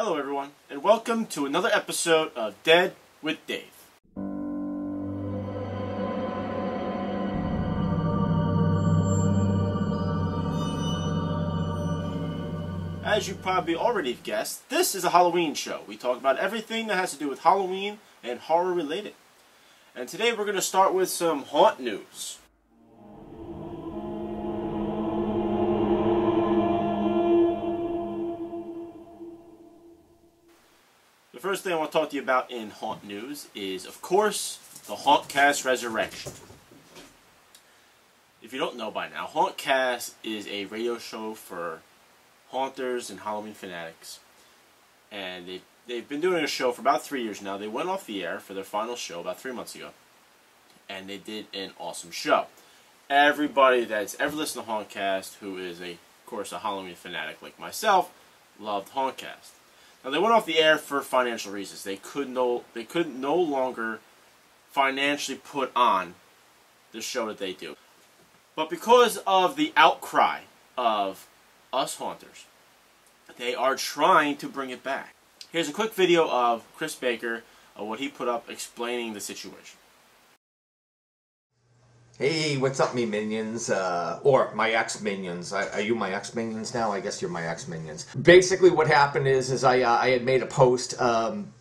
Hello everyone, and welcome to another episode of Dead with Dave. As you probably already guessed, this is a Halloween show. We talk about everything that has to do with Halloween and horror related. And today we're going to start with some haunt news. The first thing I want to talk to you about in haunt news is, of course, the Hauntcast Resurrection. If you don't know by now, Hauntcast is a radio show for haunters and Halloween fanatics. And they've been doing a show for about 3 years now. They went off the air for their final show about 3 months ago. And they did an awesome show. Everybody that's ever listened to Hauntcast, who is, of course, a Halloween fanatic like myself, loved Hauntcast. Now, they went off the air for financial reasons. They could no longer financially put on the show that they do. But because of the outcry of us haunters, they are trying to bring it back. Here's a quick video of Chris Baker, of what he put up explaining the situation. Hey, what's up, me minions? Or my ex-minions. Are you my ex-minions now? I guess you're my ex-minions. Basically, what happened is I had made a post on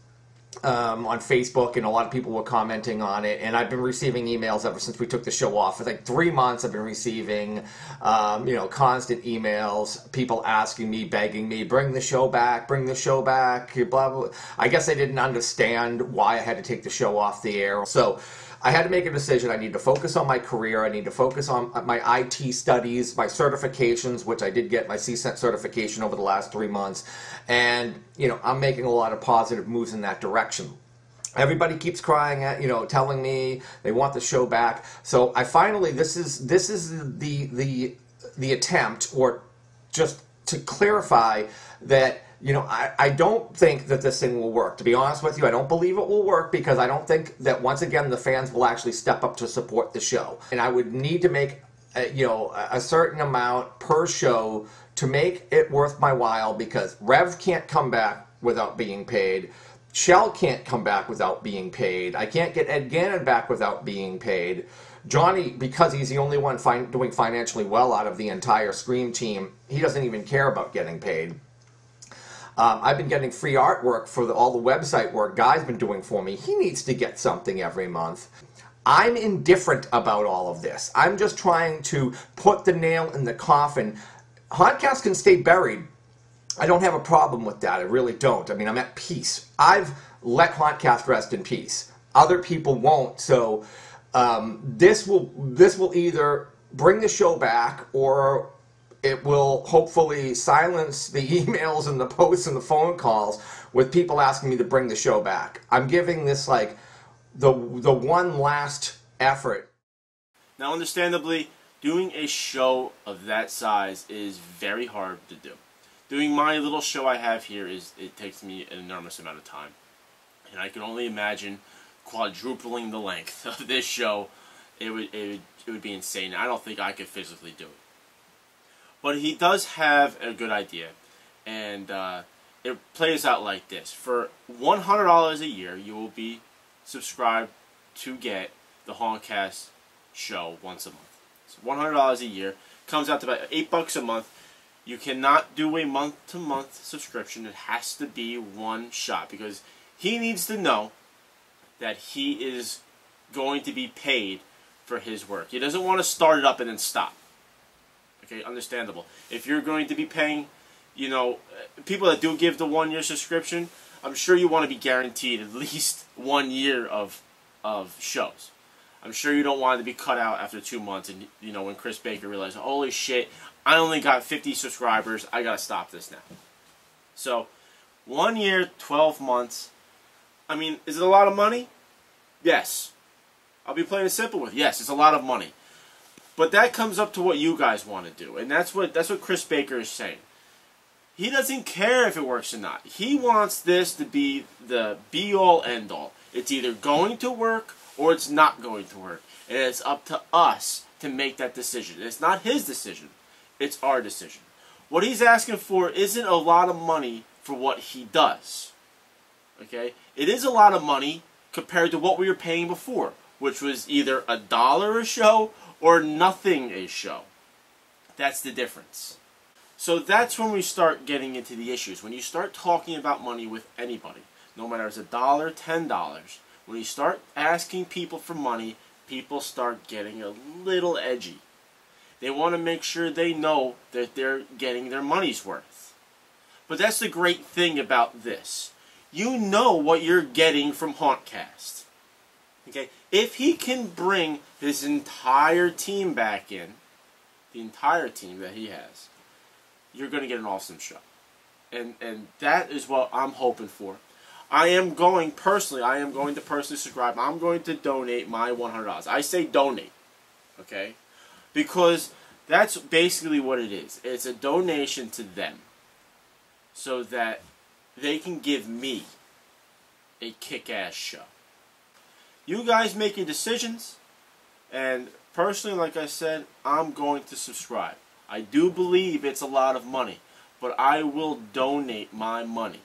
Facebook, and a lot of people were commenting on it, and I've been receiving emails ever since we took the show off. For like 3 months, I've been receiving, constant emails, people asking me, begging me, bring the show back, blah, blah, blah. I guess I didn't understand why I had to take the show off the air. So I had to make a decision. I need to focus on my career. I need to focus on my IT studies, my certifications, which I did get my CCENT certification over the last 3 months. And, I'm making a lot of positive moves in that direction. Everybody keeps crying at, telling me they want the show back. So I finally, this is the attempt, or just to clarify that, I don't think that this thing will work. To be honest with you, I don't believe it will work, because I don't think that, once again, the fans will actually step up to support the show. And I would need to make, a certain amount per show to make it worth my while, because Rev can't come back without being paid. Shell can't come back without being paid. I can't get Ed Gannon back without being paid. Johnny, because he's the only one doing financially well out of the entire Scream team, he doesn't even care about getting paid. I've been getting free artwork for all the website work Guy's been doing for me. He needs to get something every month. I'm indifferent about all of this. I'm just trying to put the nail in the coffin. Hauntcast can stay buried. I don't have a problem with that. I really don't. I mean, I'm at peace. I've let Hauntcast rest in peace. Other people won't. So this will either bring the show back, or it will hopefully silence the emails and the posts and the phone calls with people asking me to bring the show back. I'm giving this like the one last effort. Now, understandably, doing a show of that size is very hard to do. Doing my little show I have here, it takes me an enormous amount of time. And I can only imagine quadrupling the length of this show. It would be insane. I don't think I could physically do it. But he does have a good idea, and it plays out like this. For $100 a year, you will be subscribed to get the Hauntcast show once a month. So $100 a year comes out to about $8 a month. You cannot do a month-to-month subscription. It has to be one shot, because he needs to know that he is going to be paid for his work. He doesn't want to start it up and then stop. Okay, understandable. If you're going to be paying, people that do give the 1 year subscription, I'm sure you want to be guaranteed at least 1 year of shows. I'm sure you don't want it to be cut out after 2 months, and when Chris Baker realized, holy shit, I only got 50 subscribers, I gotta stop this now. So, 1 year, 12 months. I mean, is it a lot of money? Yes. I'll be plain and simple with you. Yes, it's a lot of money. But that comes up to what you guys want to do, and that's what Chris Baker is saying. He doesn't care if it works or not. He wants this to be the be-all, end-all. It's either going to work or it's not going to work, and it's up to us to make that decision. It's not his decision. It's our decision. What he's asking for isn't a lot of money for what he does. Okay? It is a lot of money compared to what we were paying before, which was either $1 a show or nothing a show. That's the difference. So that's when we start getting into the issues. When you start talking about money with anybody, no matter if it's $1, $10, when you start asking people for money, people start getting a little edgy. They want to make sure they know that they're getting their money's worth. But that's the great thing about this. You know what you're getting from Hauntcast. Okay? If he can bring his entire team back in, the entire team that he has, you're going to get an awesome show. And that is what I'm hoping for. I am going to personally subscribe. I'm going to donate my $100. I say donate. Okay? Because that's basically what it is. It's a donation to them so that they can give me a kick-ass show. You guys make your decisions, and personally, like I said, I'm going to subscribe. I do believe it's a lot of money, but I will donate my money.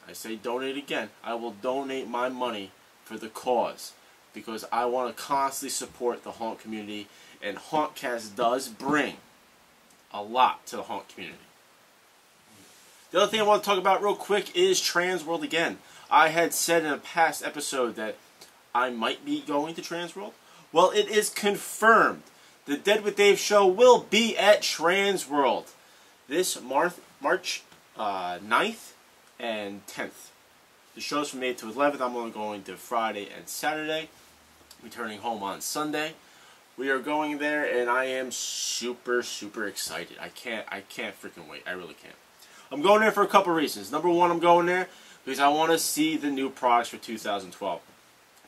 I say donate again. I will donate my money for the cause because I want to constantly support the haunt community, and Hauntcast does bring a lot to the haunt community. The other thing I want to talk about real quick is Transworld again. I had said in a past episode that I might be going to Transworld. Well, it is confirmed. The Dead with Dave show will be at Transworld this March 9th and 10th. The show's from 8th to 11th. I'm only going to Friday and Saturday. Returning home on Sunday. We are going there, and I am super, super excited. I can't freaking wait. I really can't. I'm going there for a couple reasons. Number one, I'm going there because I want to see the new products for 2012.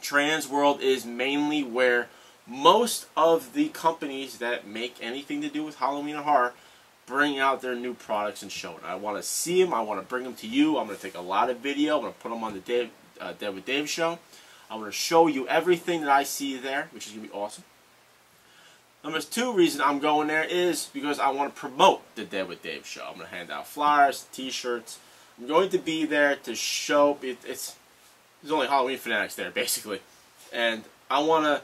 Transworld is mainly where most of the companies that make anything to do with Halloween and horror bring out their new products and show it. I want to see them. I want to bring them to you. I'm going to take a lot of video. I'm going to put them on the Dead with Dave show. I'm going to show you everything that I see there, which is going to be awesome. Number two reason I'm going there is because I want to promote the Dead with Dave show. I'm going to hand out flyers, t-shirts. I'm going to be there to show there's only Halloween fanatics there, basically. And I want to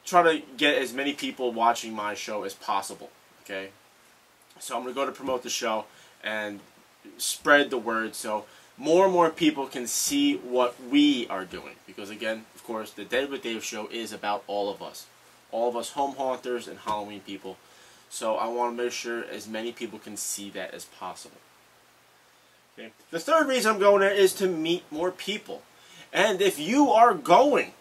try to get as many people watching my show as possible. Okay? So I'm going to go to promote the show and spread the word so more and more people can see what we are doing. Because again, of course, the Dead with Dave show is about all of us. All of us home haunters and Halloween people. So I want to make sure as many people can see that as possible. Okay. The third reason I'm going there is to meet more people. And if you are going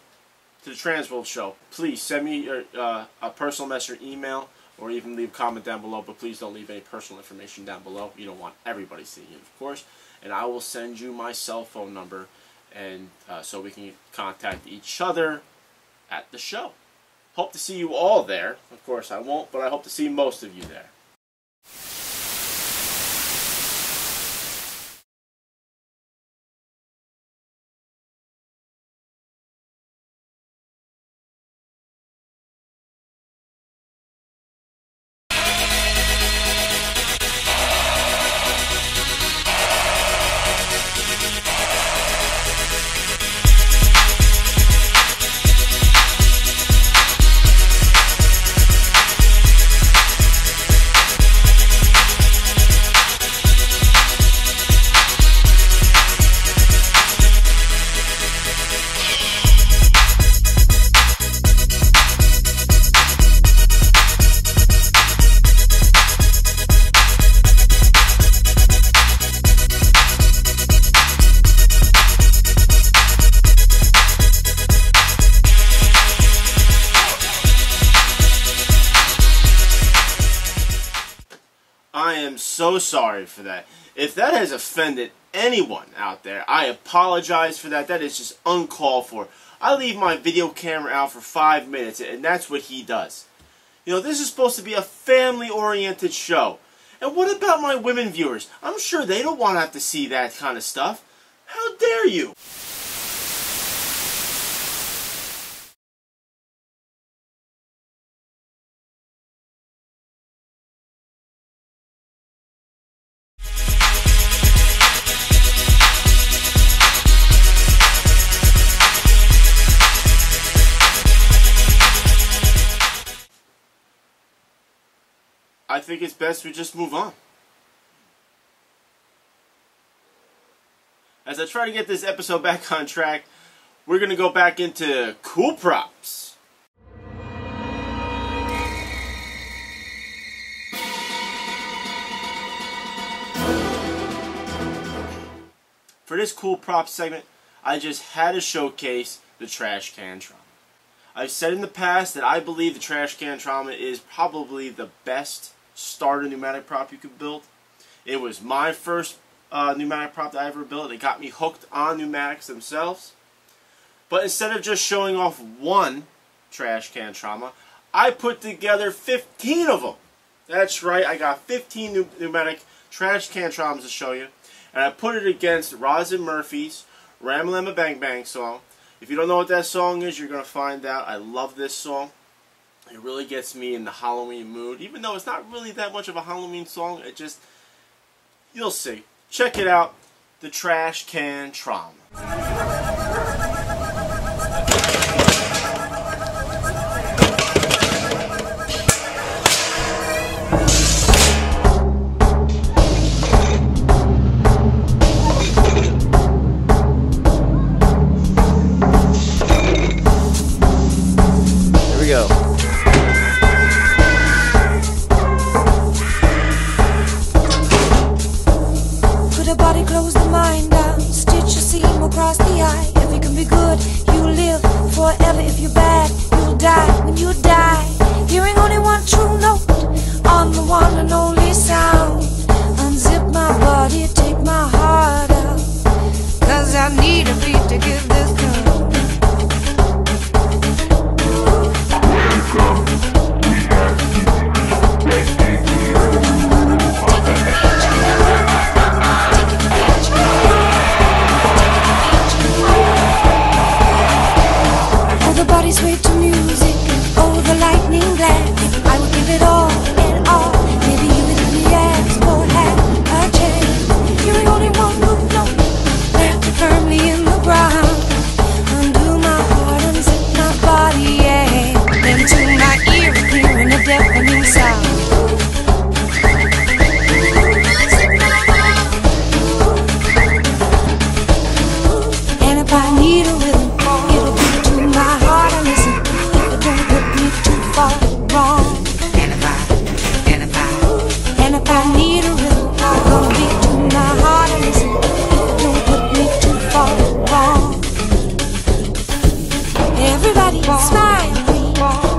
to the Transworld show, please send me your, a personal message or email, or even leave a comment down below, but please don't leave any personal information down below. You don't want everybody seeing it, of course. And I will send you my cell phone number, and so we can contact each other at the show. Hope to see you all there. Of course I won't, but I hope to see most of you there. I am so sorry for that. If that has offended anyone out there, I apologize for that. That is just uncalled for. I leave my video camera out for 5 minutes, and that's what he does. You know, this is supposed to be a family-oriented show. And what about my women viewers? I'm sure they don't want to have to see that kind of stuff. How dare you? think it's best we just move on. As I try to get this episode back on track, we're going to go back into cool props. For this cool props segment, I just had to showcase the trash can trauma. I've said in the past that I believe the trash can trauma is probably the best starter pneumatic prop you could build. It was my first pneumatic prop that I ever built. It got me hooked on pneumatics themselves. But instead of just showing off one trash can trauma, I put together 15 of them. That's right, I got 15 pneumatic trash can traumas to show you. And I put it against Rosin Murphy's Ram-a-Lama Bang Bang song. If you don't know what that song is, you're going to find out. I love this song. It really gets me in the Halloween mood. Even though it's not really that much of a Halloween song, it just, you'll see. Check it out. The Trash Can Trauma.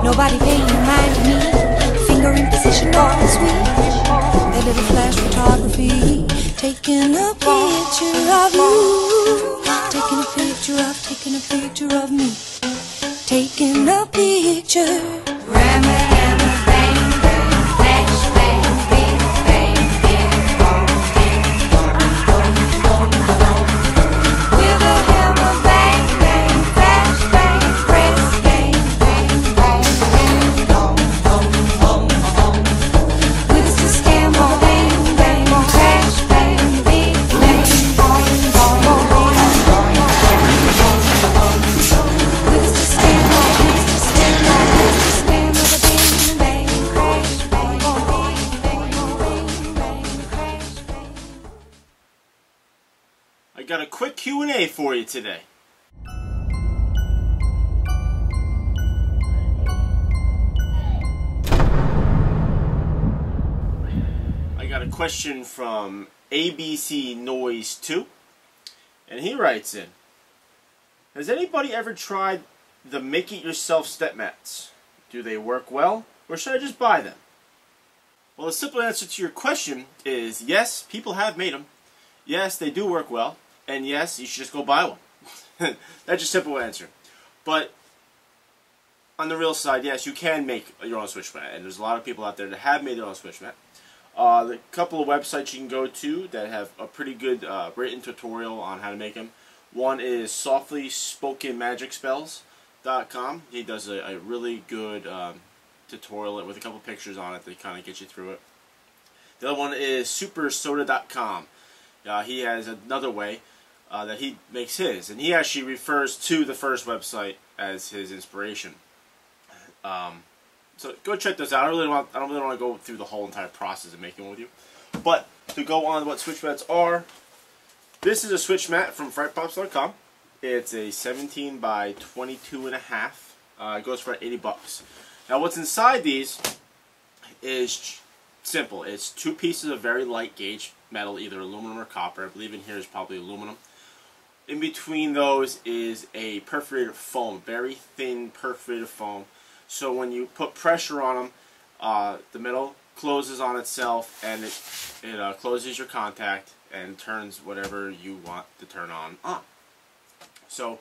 Nobody paying no mind to me. Finger in position on the sweet. A little flash photography. Taking a picture of you. Taking a picture of me. Taking a picture. Ram bang bang, flash bang, big bang, big bang, big bang, with a hammer bang bang, flash bang, press bang, bang bang, with a scam bang bang, crash bang, big bang, with a scam I got a quick Q&A for you today. I got a question from ABC Noise 2, and he writes in, has anybody ever tried the make-it-yourself step mats? Do they work well, or should I just buy them? Well, the simple answer to your question is yes, people have made them. Yes, they do work well. And yes, you should just go buy one. That's your simple answer. But on the real side, yes, you can make your own switch mat. And there's a lot of people out there that have made their own switch mat. The couple of websites you can go to that have a pretty good written tutorial on how to make them. One is softlyspokenmagicspells.com. He does a really good tutorial with a couple pictures on it that kind of get you through it. The other one is supersoda.com. He has another way that he makes his, and he actually refers to the first website as his inspiration. So go check those out. I don't really want to go through the whole entire process of making one with you. But to go on what switch mats are, this is a switch mat from frightpops.com. It's a 17 by 22.5. It goes for $80. Now what's inside these is simple. It's 2 pieces of very light gauge metal, either aluminum or copper. I believe in here is probably aluminum. In between those is a perforated foam, very thin perforated foam. So when you put pressure on them, the metal closes on itself, and it closes your contact and turns whatever you want to turn on. So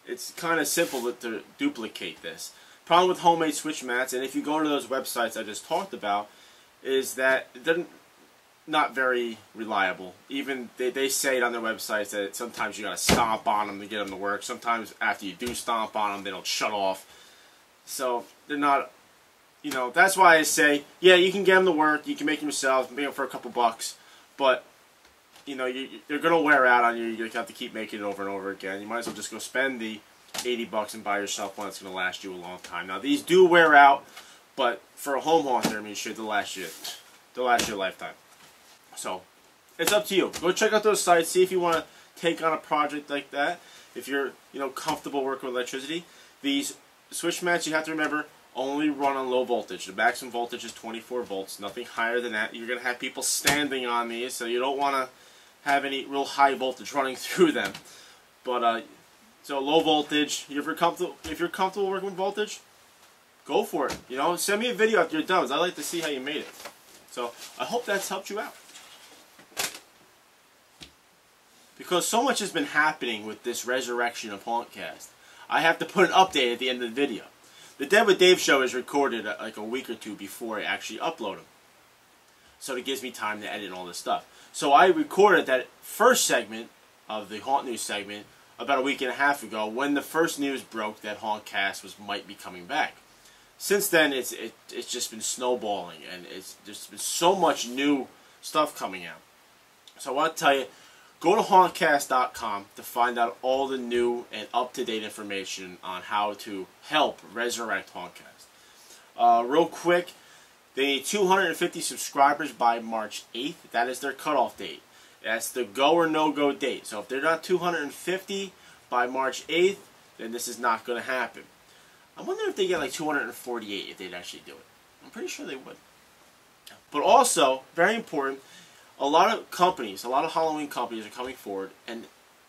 it's kind of simple to duplicate this. Problem with homemade switch mats, and if you go to those websites I just talked about, is that they're not very reliable. Even they say it on their websites that sometimes you gotta stomp on them to get them to work. Sometimes after you do stomp on them, they don't shut off. So they're not, you know, that's why I say, yeah, you can get them to work, you can make them yourself, make them for a couple bucks, but, you know, they're going to wear out on you. You're going to have to keep making it over and over again. You might as well just go spend the $80 and buy yourself one that's going to last you a long time. Now, these do wear out, but for a home haunter, I mean, shit, they'll last you a lifetime. So, it's up to you. Go check out those sites, see if you want to take on a project like that. If you're, you know, comfortable working with electricity, these switch mats, you have to remember, only run on low voltage. The maximum voltage is 24 volts, nothing higher than that. You're going to have people standing on these, so you don't want to have any real high voltage running through them. But, so low voltage, if you're comfortable working with voltage, go for it. You know, send me a video after you're done. I'd like to see how you made it. So, I hope that's helped you out. Because so much has been happening with this resurrection of Hauntcast, I have to put an update at the end of the video. The Dead with Dave show is recorded like a week or two before I actually upload them. So it gives me time to edit all this stuff. So I recorded that first segment of the Haunt News segment about a week and a half ago when the first news broke that Hauntcast might be coming back. Since then, it's just been snowballing, and there's been so much new stuff coming out. So I want to tell you, go to Hauntcast.com to find out all the new and up-to-date information on how to help resurrect Hauntcast. Real quick, they need 250 subscribers by March 8th. That is their cutoff date. That's the go or no-go date. So if they're not 250 by March 8th, then this is not going to happen. I wonder if they get like 248 if they'd actually do it. I'm pretty sure they would. But also, very important, a lot of companies, a lot of Halloween companies are coming forward and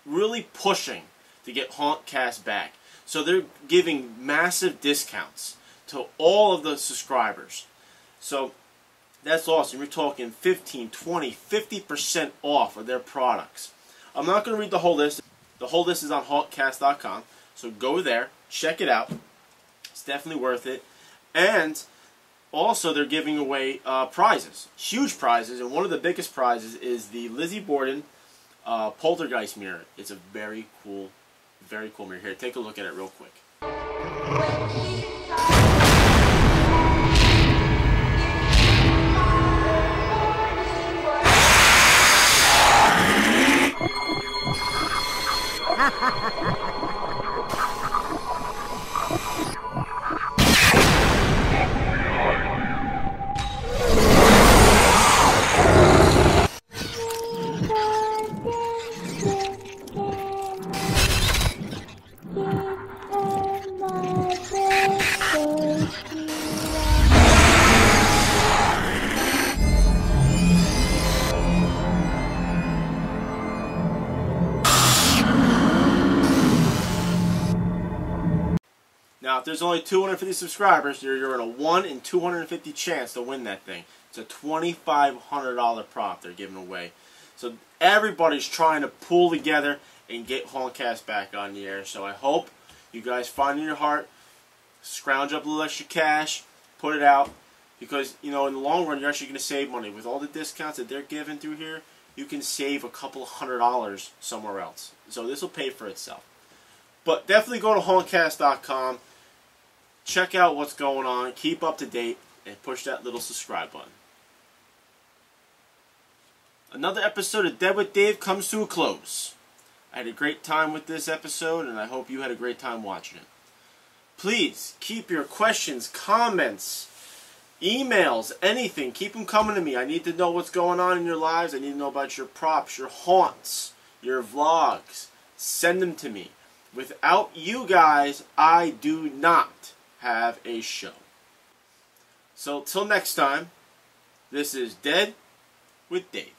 really pushing to get Hauntcast back. So they're giving massive discounts to all of the subscribers. So that's awesome. We're talking 15, 20, 50% off of their products. I'm not going to read the whole list. The whole list is on Hauntcast.com. So go there, check it out. It's definitely worth it. And also, they're giving away prizes, huge prizes, and one of the biggest prizes is the Lizzie Borden Poltergeist mirror. It's a very cool mirror. Here, take a look at it real quick. Now, if there's only 250 subscribers, you're in a 1 in 250 chance to win that thing. It's a $2,500 prop they're giving away. So everybody's trying to pull together and get Hauntcast back on the air. So I hope you guys find in your heart, scrounge up a little extra cash, put it out. Because, you know, in the long run, you're actually going to save money. With all the discounts that they're giving through here, you can save a couple of $100 somewhere else. So this will pay for itself. But definitely go to Hauntcast.com. Check out what's going on, keep up to date, and push that little subscribe button. Another episode of Dead with Dave comes to a close. I had a great time with this episode, and I hope you had a great time watching it. Please keep your questions, comments, emails, anything. Keep them coming to me. I need to know what's going on in your lives. I need to know about your props, your haunts, your vlogs. Send them to me. Without you guys, I do not have a show. So till next time, this is Dead with Dave.